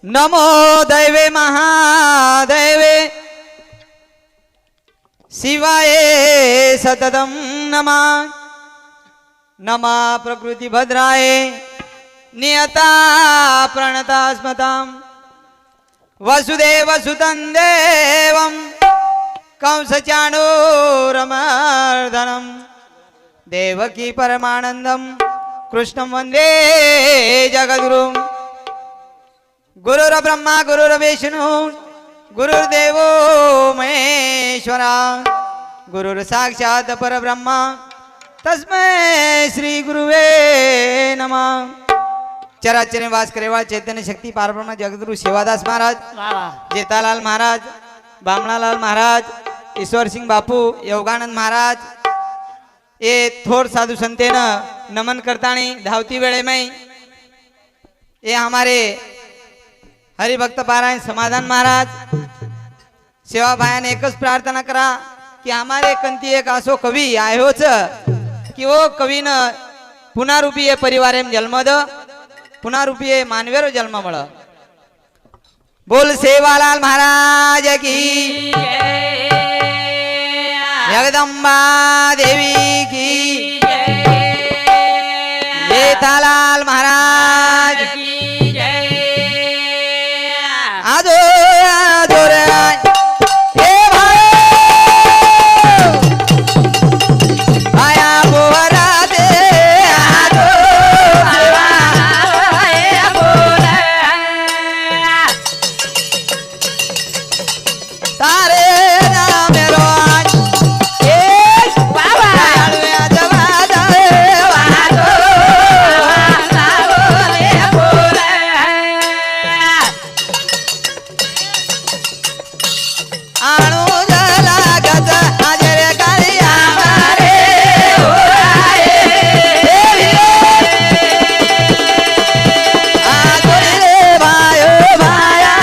नमो दैवे महादैवे शिवाय सततम नमः नमः प्रकृति भद्राय नियता प्रणता स्मतां वसुदेव सुतं देवं कंसचाणूरमर्दनं देवकी परमानंदं कृष्णं वंदे जगद्गुरुं गुरुर्ब्रह्मा गुरुर्विष्णु गुरुर्देवो महेश्वरा गुरुर्साक्षात् परब्रह्मा तस्मै श्री गुरुवे नमः। चराचर निवास करेवाळ चैतन्य शक्ती पारब्रह्म जगद्गुरु शिवादास महाराज, जेतालाल महाराज, बामणालाल महाराज, ईश्वर सिंह बापू, योगानंद महाराज ये थोर साधु संतेन नमन करतानी धावती वेळे में ये हमारे हरिभक्त पारायण समाधान महाराज सेवा भायाने एकच प्रार्थना करा कि हमारे कंती एक असो कवी आयोच कि वो कवीन पुनरूपी ये परिवार जन्म द पुनरूपी ये मानवेरो जन्म मळ। बोल सेवालाल महाराज की जगदंबा देवी की जेठालाल महाराज की आजो आजो रे ए भाई आया बोरा दे आजो ए बोला तारे नाम रोज ए बाबा आलुया जवा जाए वाजो ए बोला आणू जला गज आजरे कालिया मारे ओराए आजोरी रे भायो भाया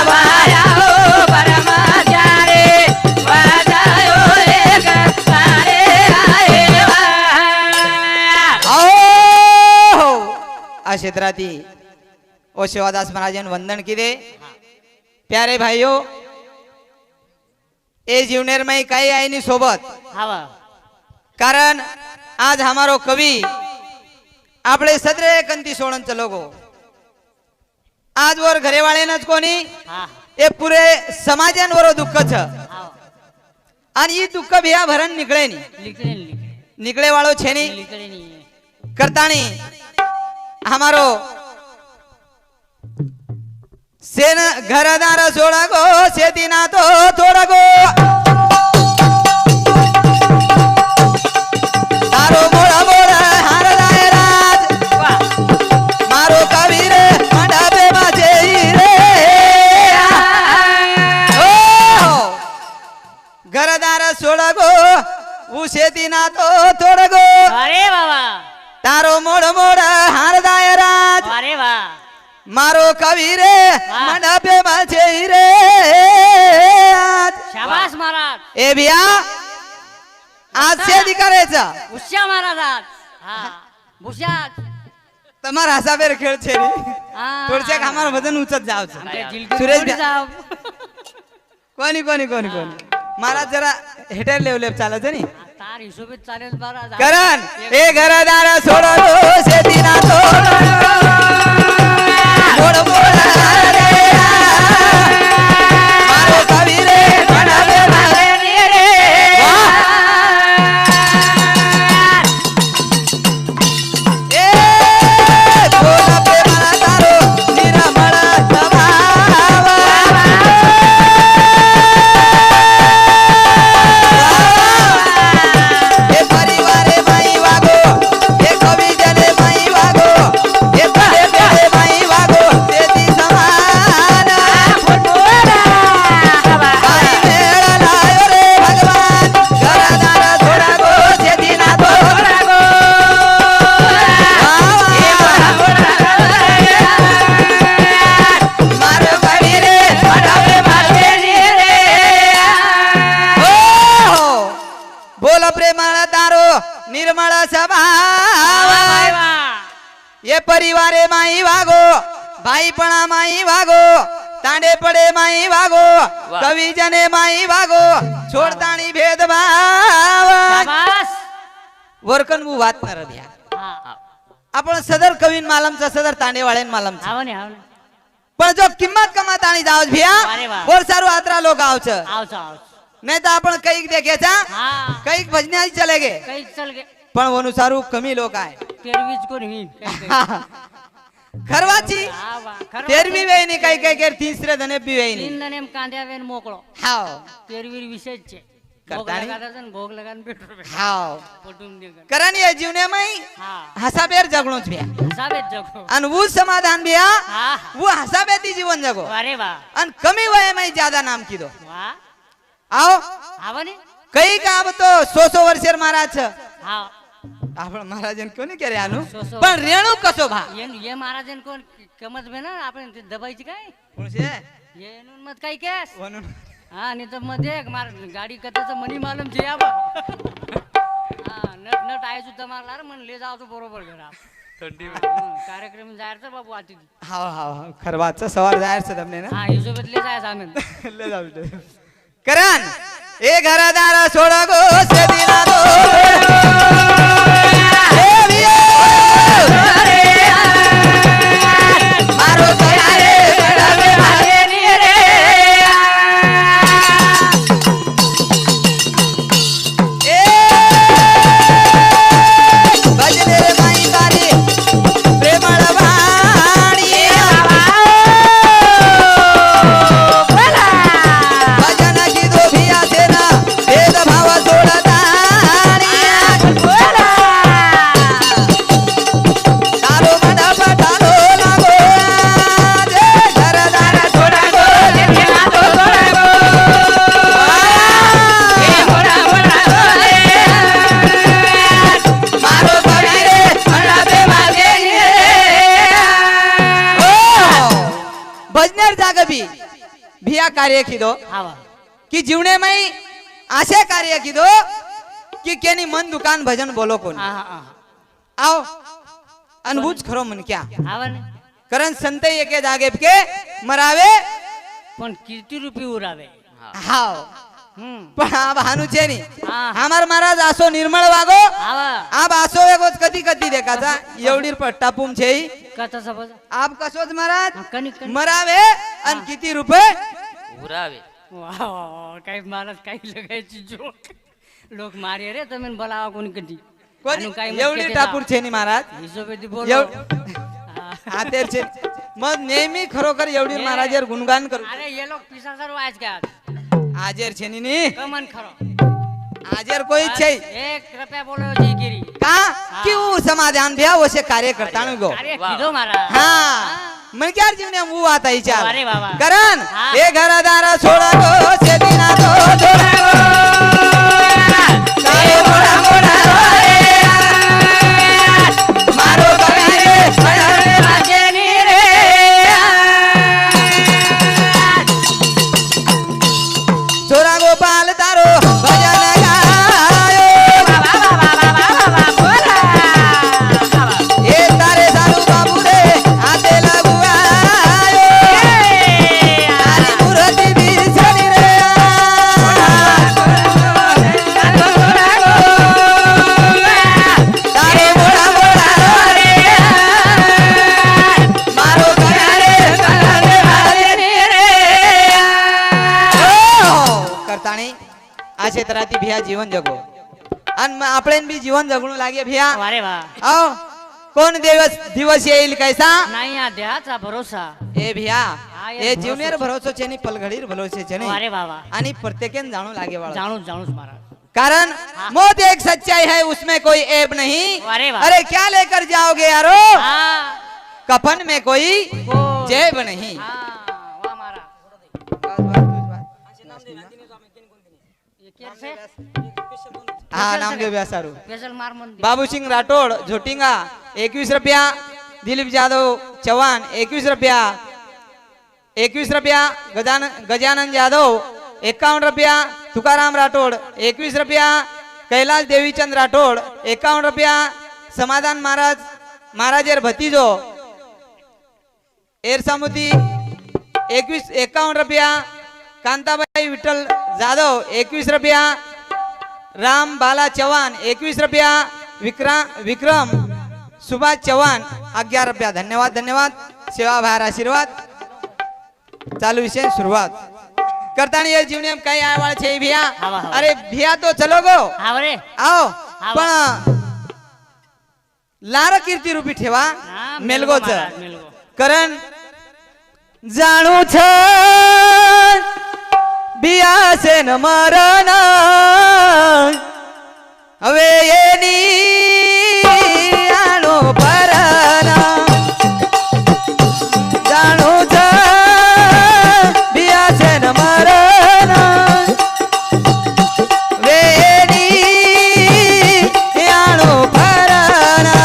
भाया ओ परमाचारे वाजायो एक सारे आए ओ आ क्षेत्राती ओ शिवादास महाराजन वंदन किदे। प्यारे भाइयों ए जीवनेर में काही आहे नी सोबत कारण आज हमारो कवि आपले सदरे कंती सोडन चलो गो आज वर घरे वाले नच कोणी ए पुरे समाजांवर दुःख छ आणि ई दुःख बिया भरण निकळे नी निकळे वाळो छे नी करताणी हमारो सेन घरदार सोडा गो शेती ना तो थोडा गो तारो मोड़ा मोड़ा हार लाए राज मारो कबीर मंडपे बाजे रे ओ घरदार सोडा गो वो शेती ना तो थोडा गो अरे बाबा तारो मोड़ मोड़ हार दाए राज अरे वाह मारो कबीरे मंडपे बाजे रे शाबास महाराज ए बिया आज शेती करायचा उश्या महाराज हा भुष्या તમારા હાસાબેર ખેળ છે રે થોડસે અમાર વજન ઊંચત જાવ છે સુરેશ કોની કોની કોની કોની મારા જરા હેટર લેવ લેવ ચાલે છે ની તાર હિસાબે ચાલે महाराज કરણ એ ઘરદાર છોડો શેતી ના તો મોડ મોડ રે મારો કબીરે મનાવે મારે રે એ બોલ પ્રેમના તારો નિરમળ સ્વભાવ એ પરિવારે માઈ વાગો એ કવિ જને માઈ વાગો એ પરે માઈ વાગો તેતી સમાન ભાઈ મેળા લાયો રે ભગવાન ઘરદાર થોડા ગો જેથી ના થોડા ગો મારો કબીરે મનાવે મારે રે ઓ બોલ પ્રેમળ તારો નિર્મળ સ્વભાવ એ પરિવારે માઈ વાગો बाईपणा माई वागो तांडे पडे माई वागो कवी जने माई वागो छोडताणी भेदभाव शाबास. वरकन वात न रध्या हा. आपण सदर कवीन मालमचा सदर तांडेवाळेन मालमचा आव ने आव ने. पण जो किंमत कमात आणि जावच भिया अरे वा. वर सारू आत्रा लोक आवचं आवच आवच. नाही तर आपण कैक देख्याचा हा. कैक भजन्याची चले गे काही चल गे. पण वनु सारू कमी लोक आहे तेरवीच कोण होईन. काही काही. खरवाची हा वा. खरं तेरवी वेळी काही काही केर तिसरे धने बी वेळी तीन नेम कांद्या वेन मोकळो. हाव तेरवीर विषयचे. भोग करतानी? लगाता भोग लगान पेट्रोल हाव पटून दे गं. कारण ये जीवने माई हा. हसाबेर जगणोच भिया साबेत जगो. आणि वो समाधान भिया हा. वो हसाबेती जीवन जगो अरे वा. आणि कमी वय में ज्यादा नाम की दो वा. आओ आव ने. कई का अब तो 100 वर्षेर महाराज छ हा. आपण महाराजन कोणी करे आनु 100 पण रेणू कसो भा ये महाराजन कोण कमत में ना आपण ते दबायची काय कोणसे ये नून मत काय केस. म्हणून हा नाही तर मध्ये एक मार गाडी कथाचं मनी मालूम जे यावं. हा नट नट आहे सुद्धा मारला रे म्हणले जाऊ तो बरोबर घरा. कार्यक्रम जायचं बाबू आती. हाव हाव हाव खरवाचा सवार जायचं તમને ना हा हिशोबातले जायचं आम्ही. ले जाऊ दे करण ए घरदार सोड गो सदिना दो ए वियो मारो तयारे बडवे मारे नी रे ए भजने रे माई तारी प्रेमळ वाणी भजन की दो भिया सेना भेद भाव सोडताणी तारो मंडप ढालो लागो दे घरदार सोडा गो देना तो सोडा गो ए मोडा मोडा मारो बगीरे मंडपे मागे ओ भजनेर जाग भी भिया कार्य किदो हा वा. की जीवने में असे कार्य किदो की केनी मन दुकान भजन बोलो कोण हा हा हा. आओ अनुभूत खरो मन क्या आव ने. कारण संत एके जागे के मरावे पण किती रुपये उरावे. हाव पण आ भानु छे नी हा. हमार महाराज आसो निर्मळ वागो आवा. आप आसो एगोच कधी कधी देखाचा एवढी पट्टा पुम छे कथा समज. आप कसोच महाराज कणी कणी. मरावे आणि किती रुपये उरावे वा वा वा. काही महाराज काही लगायची जोक. लोक मारे रे तुम्ही बोलावा कोणी कधी. आणि काही मत एवढी केले टापूर जा. छे नी महाराज हिशोबाती बोलो. हा तेर छे मग नेहमी खरोखर एवढी महाराजेर गुणगान करू अरे ये लोक पिसासर वाज क्या आजेर छे नी नी कमन खरो. आजेर कोई छे 1 रुपया बोलो जी गिरी. का क्यों समाधान भ्या वसे कार्य करता नु गो अरे किदो मारा. हाँ मन क्या जीवने वो आता ही चाल अरे बाबा. करण हाँ. ए घरदार छोड़ा गो से दिना तो छोड़ा गो तारे मोड़ा मोड़ा रे मारो बगीरे बड़े राजे नी रे. छोरा गोपाल तारो भजन गायो ए तारे सारू बाबू रे आते लगू आयो तारी मूर्ति भी छड़ी रे तारे मोड़ा मोड़ा रे मारो गयारे राजे नी रे. करताणी આ ક્ષેત્રાથી ભિયા જીવન જગો અને આપણે બી જીવન જગણું લાગે ભિયા अरे वा. આવ કોણ દિવસ येईल कैसा नाही या देहाचा भरोसा. એ ભિયા હા, એ એ જીવનેર ભરોસો ભરોસો છે ની પલઘડીર ભરોસે છે ને अरे बाबा. आणि प्रत्येकन जाणू लागे वाला जाणूच जाणूच महाराज. कारण हाँ. मौत एक सच्चाई है उसमें कोई ऐब नहीं अरे वाह. अरे क्या लेकर जाओगे यारो हाँ. कफन में कोई को- जेब नहीं हाँ, वा मारा. ये केर से? हा नामदेव व्यासारू स्पेशल मार मंदिर. बाबूसिंग राठोड झोटिंगा 21 रुपया दिलीप जाधव चव्हाण 21 रुपया 21 रुपया गजानन जाधव 51 रुपया तुकाराम राठोड 21 रुपया कैलास देवीचंद राठोड 51 रुपया समाधान महाराजेर भतीजो एरसामुती 51 रुपया, कांताबाई विठ्ठल जाधव 21 रुपया, राम बाला चव्हाण 21 रुपया, विक्रम सुभाष चव्हाण 11 रुपया. धन्यवाद धन्यवाद. सेवा भार आशीर्वाद. चालू विषय सुरुवात करतानी ये जीवने में कई आवाज छे भैया. हवा. अरे भैया तो चलो गो हा रे आओ हवा. पण लार कीर्ती रूपी ठेवा हा, मेलगोच महाराज, मेलगो. कारण जाणू छ बियासे न मरण હવે એની આનો પરના જાણું છે બિયા છે ન મરણ હવે એની આનો પરના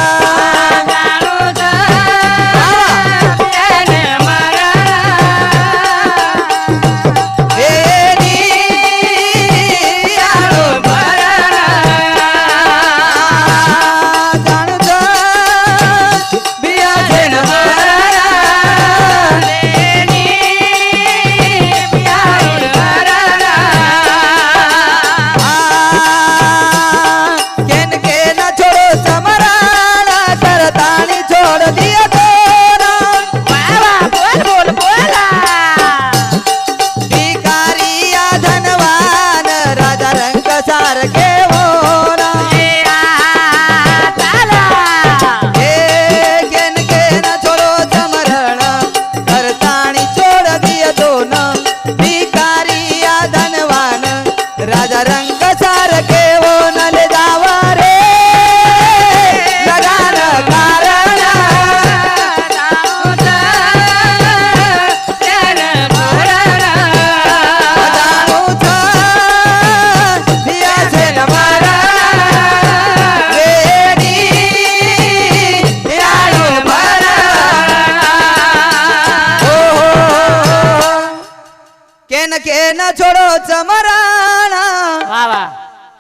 કેન છોડો ચમરાણા વાહ વાહ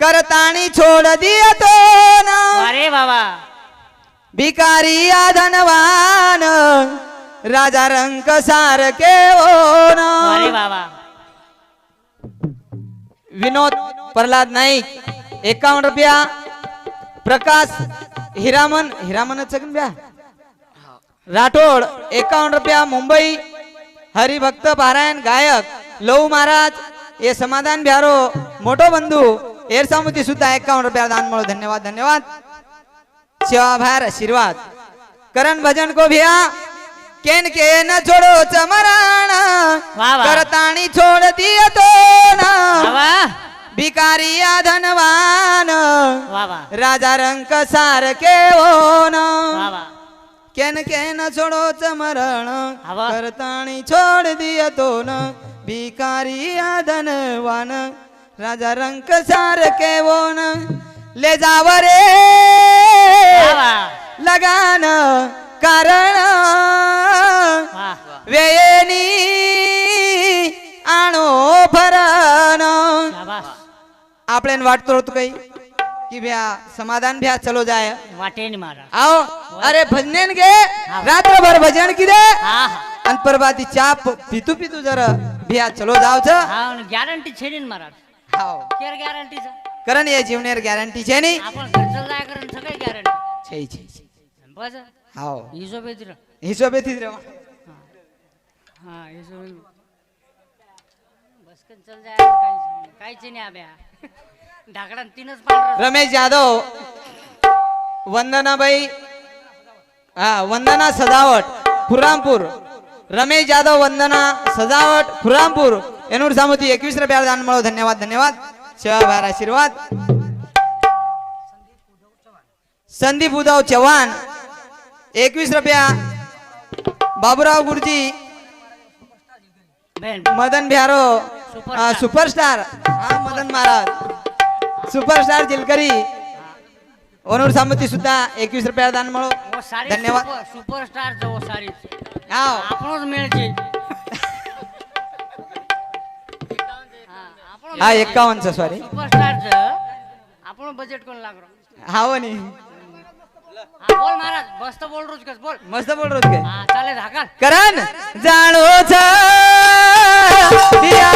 કરતાણી છોડ દિયો તો ના અરે વાહ વાહ ભિકારી આ ધનવાન રાજા રંક સાર કેવો ના અરે વાહ વાહ વિનોદ પ્રહલાદ નાઈક 51 રૂપિયા પ્રકાશ હીરામન છગન ब्या રાઠોડ 51 રૂપિયા મુંબઈ હરિભક્ત પારાયણ ગાયક લવ મહારાજ એ સમાધાન ભ્યારો મોટો બંધુ એરસામુતી સુદ્धा 51 રૂપિયા દાન મળો. ધન્યવાદ ધન્યવાદ. સેવા ભાર આશીર્વાદ. કરણ ભજન को भैया કેન કે ન છોડો ચમરાણા વાહ વાહ. કરતાણી છોડ દિયો તો ના વાહ વાહ ભિકારી આ ધનવાન વાહ વાહ રાજા રંક સાર કેવો ના વાહ વાહ કેન છોડો ચમરણ આવા. કરતાણી છોડ દિયો તો ન ભિકારી આ ધનવાન રાજા રંક સાર કેવો ન લે જાવ રે વાહ વાહ લગાન કારણ વાહ વેની આણો ભરણ શાબાશ આપણે એને વાટતો હતું કઈ कि भैया समाधान भैया चलो जाए वाटे नहीं मारा आओ. अरे भजन गे रात्र भर भजन की दे हाँ अंत पर बाती चाप पीतू पीतू जरा भैया चलो जाओ छ हाँ गॅरंटी छे नहीं मारा आओ केर गॅरंटी छे करण ये जीवनेर गॅरंटी छे नी आपण घर चल जाय करन सगळे गॅरंटी छे बस आओ हिशोब येत रे हिशोबे थी रे हाँ हिशोब बस कन चल जाय काहीच नाही आब्या ढाकड़ा तीनच पांढरा रमेश यादव वंदनाबाई हाँ वंदना सजावट फुरामपूर रमेश यादव वंदना सजावट फुरामपूर एनूर सामुती 21 रुपया दान मळो. धन्यवाद धन्यवाद. सेवा भार आशीर्वाद. संदीप उद्धव चव्हाण 21 रुपया बाबूराव गुरुजी बहन मदन भ्यारो सुपरस्टार. सुपरस्टार हाँ मदन महाराज सुपरस्टार जिलकरी ओनूर सामुती सुद्धा 21 रुपया दान मळो. वो सारी धन्यवाद. सुपरस्टार जो वो सारी आओ આપણો જ મેળ છે હા 51 છે સોરી સુપરસ્ટાર છે આપણો બજેટ કોણ લાગરો હાવો ની हा, बोल महाराज मस्त बोल रोज कस बोल मस्त बोल रोज काय हा चालेल हाकाल करण जाणोच या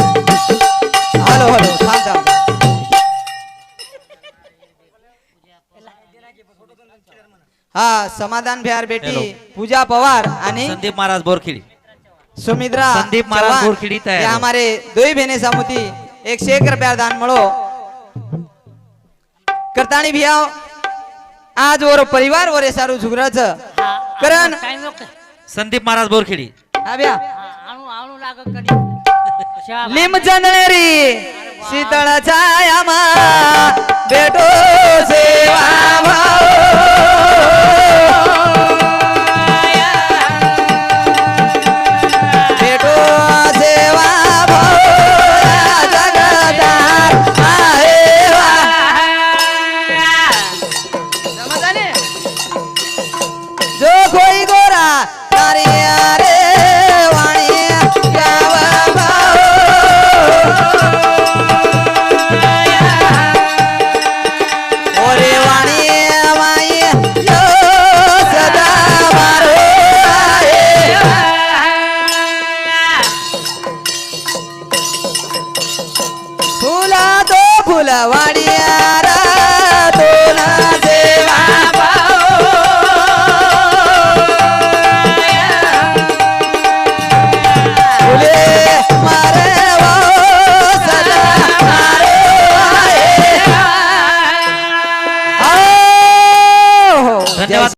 हॅलो हॅलो थांब थांब हा समाधान बिहार बेटी हॅलो. पूजा पवार आणि संदीप महाराज बोरखेडी सुमित्रा संदीप महाराज चौहान, बोरखेड़ी तैयार ये हो. हमारे दो ही बहने सामुती 101 रुपया दान मळो करतानी भैया आज और परिवार और सारू झुगराच करण टाइम लोक संदीप महाराज बोरखेडी हा भैया आणू आणू लाग कधी शाबास. लिम चंदनेरी शीतळ छाया मा बेटो सेवा भाऊ बेटो सेवा भाऊ जगदार आहे वा समज आले जो कोई गोरा तारी रे वाणी गाव भाऊ ओरे वाणी माई यो सदा मारो आहे फुला तो फुलवाडिया रा तोला सेवा भाऊ फुले मारे भाऊ सदा मारो आहे. हो, हो. धन्यवाद.